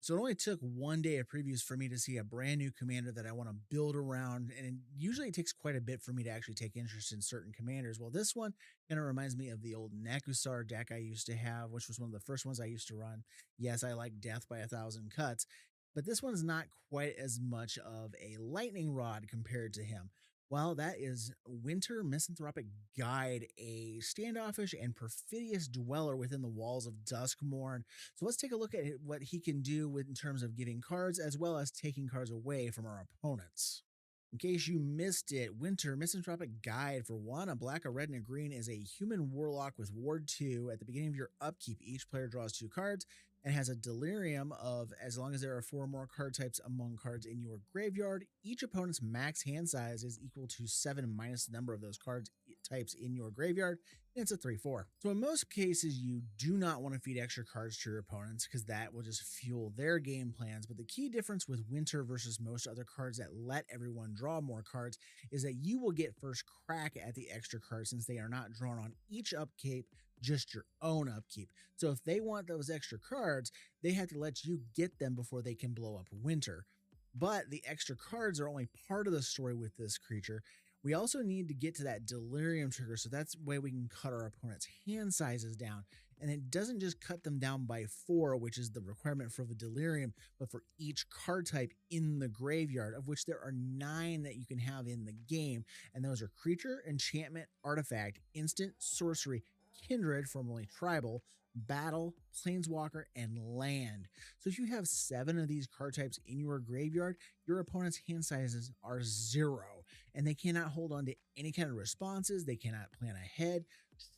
So it only took one day of previews for me to see a brand new commander that I want to build around. And usually it takes quite a bit for me to actually take interest in certain commanders. Well, this one kind of reminds me of the old Nekusar deck I used to have, which was one of the first ones I used to run. Yes, I like Death by 1,000 Cuts, but this one's not quite as much of a lightning rod compared to him. Well, that is Winter Misanthropic Guide, a standoffish and perfidious dweller within the walls of Duskmourn. So let's take a look at what he can do in terms of giving cards as well as taking cards away from our opponents. In case you missed it, Winter Misanthropic Guide for 1, a black, a red, and a green is a human warlock with Ward 2. At the beginning of your upkeep, each player draws 2 cards and has a delirium of as long as there are 4 more card types among cards in your graveyard. Each opponent's max hand size is equal to 7 minus the number of those card types in your graveyard. And it's a 3/4. So in most cases, you do not want to feed extra cards to your opponents because that will just fuel their game plans. But the key difference with Winter versus most other cards that let everyone draw more cards is that you will get first crack at the extra cards since they are not drawn on each upkeep, just your own upkeep. So if they want those extra cards, they have to let you get them before they can blow up Winter. But the extra cards are only part of the story with this creature. We also need to get to that delirium trigger, so that's the way we can cut our opponent's hand sizes down. And it doesn't just cut them down by 4, which is the requirement for the delirium, but for each card type in the graveyard, of which there are 9 that you can have in the game. And those are creature, enchantment, artifact, instant, sorcery, kindred, formerly tribal, battle, planeswalker, and land. So if you have 7 of these card types in your graveyard, your opponent's hand sizes are 0, and they cannot hold on to any kind of responses. They cannot plan ahead.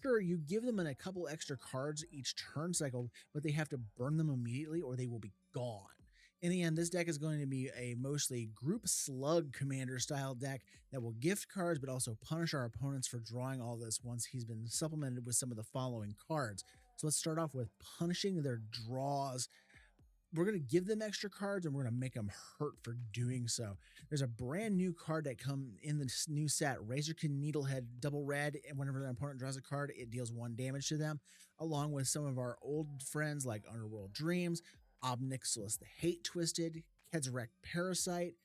Sure, you give them a couple extra cards each turn cycle, but they have to burn them immediately or they will be gone. In the end, this deck is going to be a mostly group slug commander style deck that will gift cards, but also punish our opponents for drawing all this once he's been supplemented with some of the following cards. So let's start off with punishing their draws. We're going to give them extra cards and we're going to make them hurt for doing so. There's a brand new card that come in this new set, Razorkin Needlehead, double red, and whenever their opponent draws a card, it deals 1 damage to them, along with some of our old friends like Underworld Dreams, Obnixilis the Hate Twisted, Kedzarek Parasite,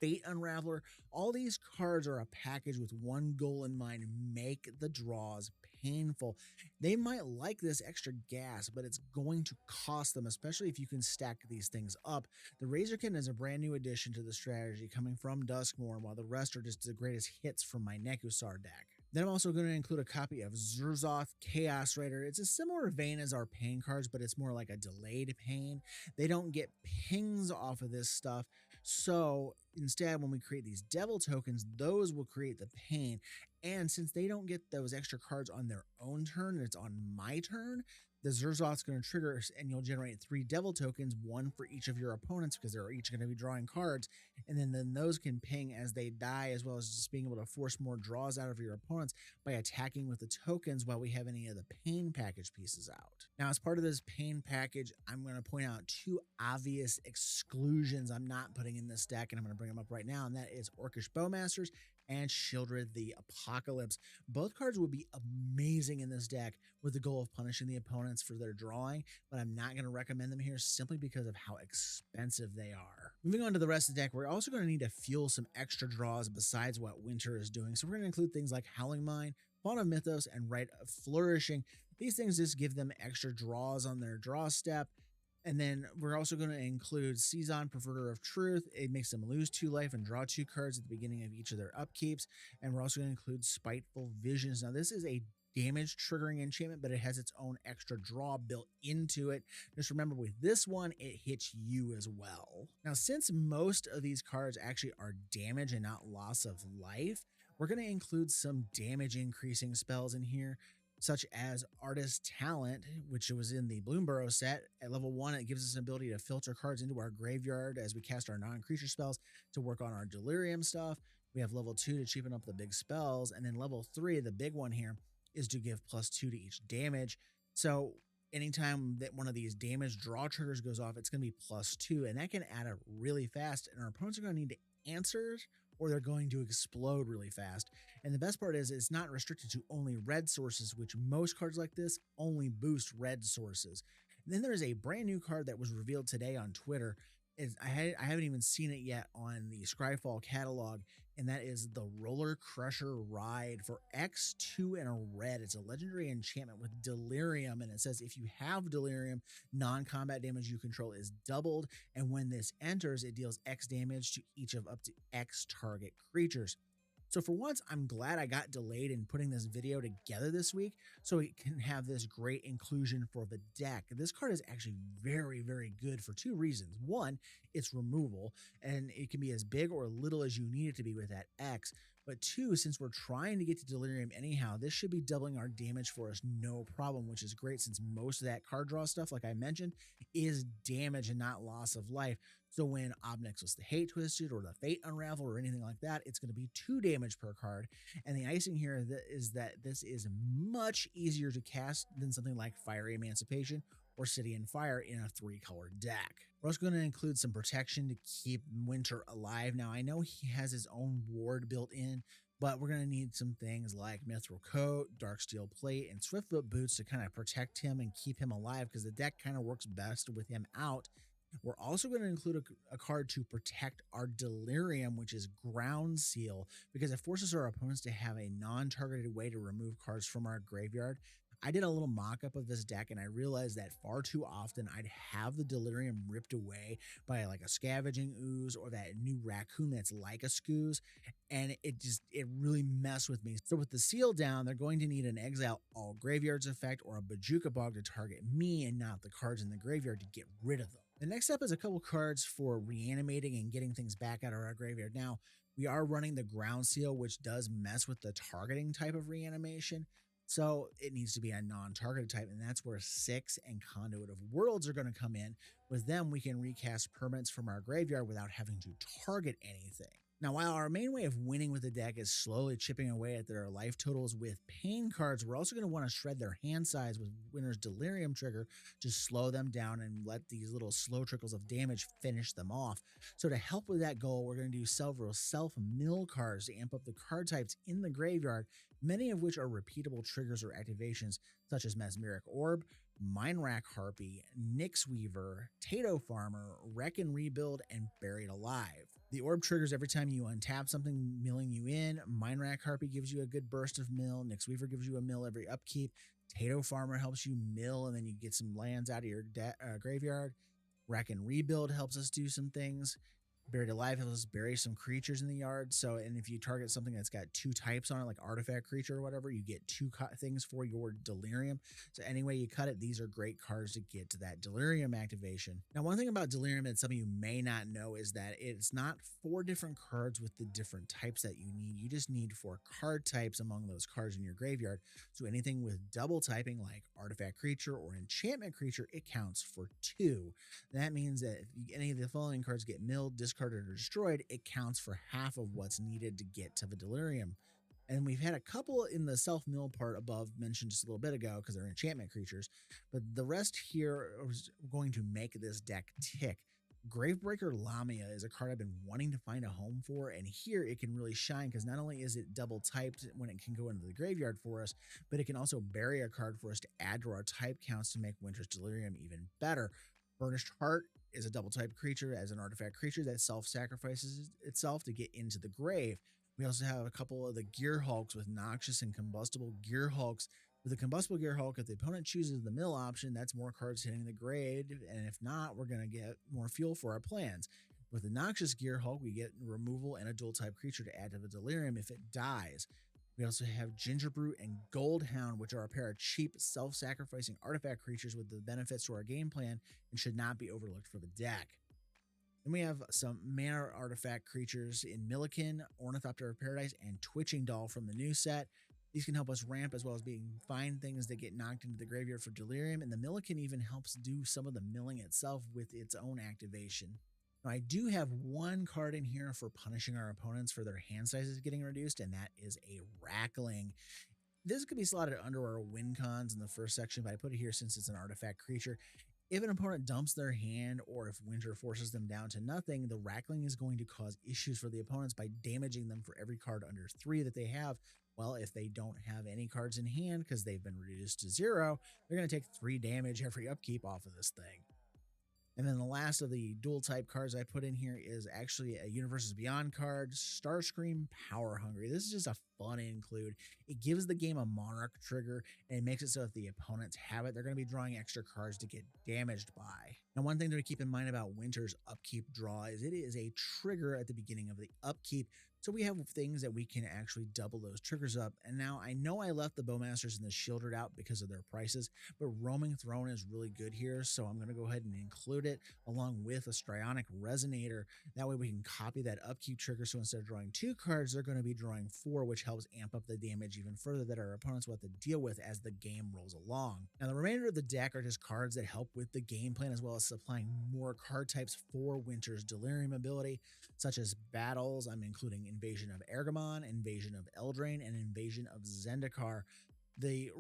Fate Unraveler. All these cards are a package with one goal in mind: make the draws painful. They might like this extra gas, but it's going to cost them, especially if you can stack these things up. The Razorkin is a brand new addition to the strategy coming from Duskmourn, while the rest are just the greatest hits from my Nekusar deck. Then I'm also going to include a copy of Zurzoth Chaos Raider. It's a similar vein as our pain cards, but it's more like a delayed pain. They don't get pings off of this stuff, so instead, when we create these devil tokens, those will create the pain. And since they don't get those extra cards on their own turn, and it's on my turn, the Zurzoth's going to trigger and you'll generate 3 devil tokens, 1 for each of your opponents because they're each going to be drawing cards. And then those can ping as they die, as well as just being able to force more draws out of your opponents by attacking with the tokens while we have any of the pain package pieces out. Now, as part of this pain package, I'm going to point out 2 obvious exclusions I'm not putting in this deck, and I'm going to bring them up right now, and that is Orcish Bowmasters and Shieldred the Apocalypse. Both cards would be amazing in this deck with the goal of punishing the opponents for their drawing, but I'm not going to recommend them here simply because of how expensive they are. Moving on to the rest of the deck, we're also going to need to fuel some extra draws besides what Winter is doing. So we're going to include things like Howling Mine, Fawn of Mythos, and Rite of Flourishing. These things just give them extra draws on their draw step. And then we're also going to include Season, Perverter of Truth. It makes them lose 2 life and draw 2 cards at the beginning of each of their upkeeps. And we're also going to include Spiteful Visions. Now, this is a damage triggering enchantment, but it has its own extra draw built into it. Just remember, with this one, it hits you as well. Now, since most of these cards actually are damage and not loss of life, we're going to include some damage increasing spells in here, such as Artist Talent, which was in the Bloomborough set. At level 1, it gives us an ability to filter cards into our graveyard as we cast our non-creature spells to work on our delirium stuff. We have level 2 to cheapen up the big spells, and then level 3, the big one here, is to give +2 to each damage. So anytime that one of these damage draw triggers goes off, it's going to be +2, and that can add up really fast, and our opponents are going to need to answer or they're going to explode really fast. And the best part is it's not restricted to only red sources, which most cards like this only boost red sources. And then there's a brand new card that was revealed today on Twitter. I haven't even seen it yet on the Scryfall catalog, and that is the Roller Crusher Ride for X2 and a red. It's a legendary enchantment with Delirium, and it says if you have Delirium, non-combat damage you control is doubled, and when this enters, it deals X damage to each of up to X target creatures. So for once, I'm glad I got delayed in putting this video together this week so it can have this great inclusion for the deck. This card is actually very, very good for two reasons. One, it's removal, and it can be as big or little as you need it to be with that X. But two, since we're trying to get to Delirium anyhow, this should be doubling our damage for us no problem, which is great since most of that card draw stuff, like I mentioned, is damage and not loss of life. So when Obnixil's the Hate Twisted or the Fate Unravel or anything like that, it's going to be 2 damage per card. And the icing here is that this is much easier to cast than something like Fiery Emancipation or City and Fire in a 3-color deck. We're also going to include some protection to keep Winter alive. Now, I know he has his own ward built in, but we're going to need some things like Mithril Coat, Darksteel Plate, and Swiftfoot Boots to kind of protect him and keep him alive because the deck kind of works best with him out. We're also going to include a card to protect our Delirium, which is Ground Seal, because it forces our opponents to have a non-targeted way to remove cards from our graveyard. I did a little mock-up of this deck, and I realized that far too often I'd have the Delirium ripped away by like a Scavenging Ooze or that new Raccoon that's like a Scooze, and it really messed with me. So with the seal down, they're going to need an Exile All Graveyards effect or a Bajuka Bog to target me and not the cards in the graveyard to get rid of them. The next up is a couple cards for reanimating and getting things back out of our graveyard. Now, we are running the Ground Seal, which does mess with the targeting type of reanimation. So it needs to be a non-targeted type, and that's where Six and Conduit of Worlds are going to come in. With them, we can recast permanents from our graveyard without having to target anything. Now, while our main way of winning with the deck is slowly chipping away at their life totals with pain cards, we're also going to want to shred their hand size with Winter's Delirium trigger to slow them down and let these little slow trickles of damage finish them off. So to help with that goal, we're going to do several self-mill cards to amp up the card types in the graveyard, many of which are repeatable triggers or activations, such as Mesmeric Orb, Mindwrack Harpy, Nyx Weaver, Tato Farmer, Wreck and Rebuild, and Buried Alive. The orb triggers every time you untap something, milling you in. Mindwrack Harpy gives you a good burst of mill. Nyx Weaver gives you a mill every upkeep. Tato Farmer helps you mill, and then you get some lands out of your graveyard. Wreck and Rebuild helps us do some things. Buried Alive helps us bury some creatures in the yard. So, and if you target something that's got 2 types on it, like Artifact Creature or whatever, you get 2 things for your Delirium. So any way you cut it, these are great cards to get to that Delirium activation. Now, one thing about Delirium that some of you may not know is that it's not 4 different cards with the different types that you need. You just need 4 card types among those cards in your graveyard. So anything with double typing like Artifact Creature or Enchantment Creature, it counts for 2. That means that if any of the following cards get milled, discarded, or destroyed, it counts for half of what's needed to get to the Delirium. And we've had a couple in the self-mill part above mentioned just a little bit ago because they're enchantment creatures, but the rest here is going to make this deck tick. Gravebreaker Lamia is a card I've been wanting to find a home for, and here it can really shine because not only is it double typed when it can go into the graveyard for us, but it can also bury a card for us to add to our type counts to make Winter's Delirium even better. Burnished Heart is a double type creature as an artifact creature that self-sacrifices itself to get into the grave. We also have a couple of the Gear Hulks with Noxious and Combustible Gear Hulks. With the Combustible Gear Hulk, if the opponent chooses the mill option, that's more cards hitting the grave, and if not, we're going to get more fuel for our plans. With the Noxious Gear Hulk, we get removal and a dual type creature to add to the Delirium if it dies. We also have Gingerbrute and Goldhound, which are a pair of cheap, self-sacrificing artifact creatures with the benefits to our game plan and should not be overlooked for the deck. Then we have some mana artifact creatures in Millikin, Ornithopter of Paradise, and Twitching Doll from the new set. These can help us ramp as well as being fine things that get knocked into the graveyard for Delirium, and the Millikin even helps do some of the milling itself with its own activation. Now, I do have one card in here for punishing our opponents for their hand sizes getting reduced, and that is a Rackling. This could be slotted under our win cons in the first section, but I put it here since it's an artifact creature. If an opponent dumps their hand or if winter forces them down to nothing, the Rackling is going to cause issues for the opponents by damaging them for every card under 3 that they have. Well, if they don't have any cards in hand because they've been reduced to 0, they're going to take 3 damage every upkeep off of this thing. And then the last of the dual type cards I put in here is actually a Universes Beyond card, Starscream Power Hungry. This is just a fun include. It gives the game a Monarch trigger, and it makes it so if the opponents have it, they're going to be drawing extra cards to get damaged by. Now, one thing to keep in mind about Winter's upkeep draw is it is a trigger at the beginning of the upkeep. So we have things that we can actually double those triggers up. And now I know I left the Bowmasters and the Shieldred out because of their prices, but Roaming Throne is really good here. So I'm going to go ahead and include it along with a Strionic Resonator. That way we can copy that upkeep trigger. So instead of drawing 2 cards, they're going to be drawing 4, which helps amp up the damage even further that our opponents will have to deal with as the game rolls along. Now the remainder of the deck are just cards that help with the game plan as well as supplying more card types for Winter's Delirium ability, such as battles. I'm including Invasion of Ergamon, Invasion of Eldraine, and Invasion of Zendikar. We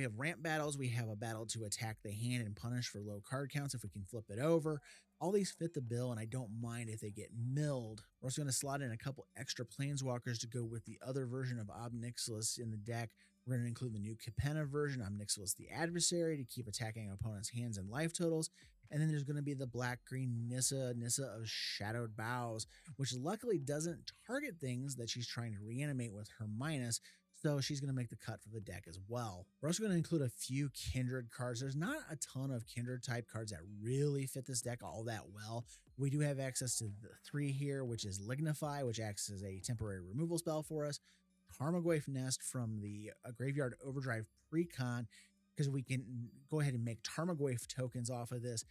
have ramp battles. We have a battle to attack the hand and punish for low card counts if we can flip it over. All these fit the bill, and I don't mind if they get milled. We're also going to slot in a couple extra planeswalkers to go with the other version of Ob Nixilis in the deck. We're going to include the new Capenna version, Ob Nixilis the Adversary, to keep attacking opponents' hands and life totals. And then there's going to be the black-green Nissa of Shadowed Boughs, which luckily doesn't target things that she's trying to reanimate with her minus, so she's going to make the cut for the deck as well. We're also going to include a few Kindred cards. There's not a ton of Kindred type cards that really fit this deck all that well. We do have access to the 3 here, which is Lignify, which acts as a temporary removal spell for us. Tarmogoyf Nest from the Graveyard Overdrive Precon, because we can go ahead and make Tarmogoyf tokens off of this,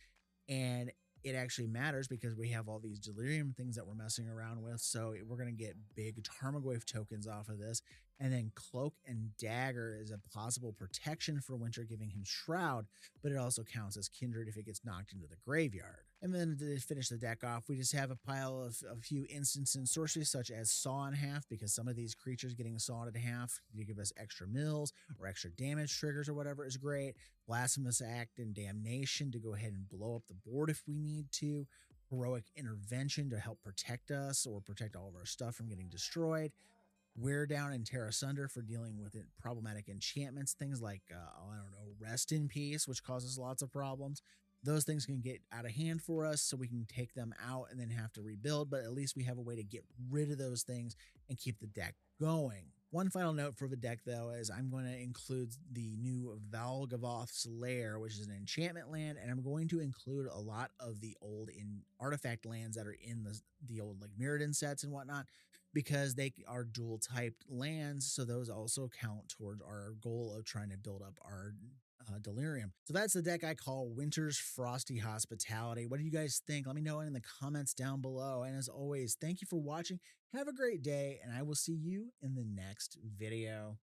and it actually matters because we have all these Delirium things that we're messing around with, so we're going to get big Tarmogoyf tokens off of this. And then Cloak and Dagger is a possible protection for Winter, giving him Shroud, but it also counts as Kindred if it gets knocked into the graveyard. And then to finish the deck off, we just have a pile of a few instants in sorceries, such as Saw in Half, because some of these creatures getting sawed in half to give us extra mills or extra damage triggers or whatever is great. Blasphemous Act and Damnation to go ahead and blow up the board if we need to. Heroic Intervention to help protect us or protect all of our stuff from getting destroyed. Wear Down and Tear Asunder for dealing with problematic enchantments, things like, Rest in Peace, which causes lots of problems. Those things can get out of hand for us, so we can take them out and then have to rebuild, but at least we have a way to get rid of those things and keep the deck going. One final note for the deck, though, is I'm going to include the new Valgavoth's Lair, which is an enchantment land, and I'm going to include a lot of the old artifact lands that are in the old like Mirrodin sets and whatnot, because they are dual typed lands, so those also count towards our goal of trying to build up our Delirium. So that's the deck I call Winter's Frosty Hospitality. What do you guys think? Let me know in the comments down below. And as always, thank you for watching. Have a great day, and I will see you in the next video.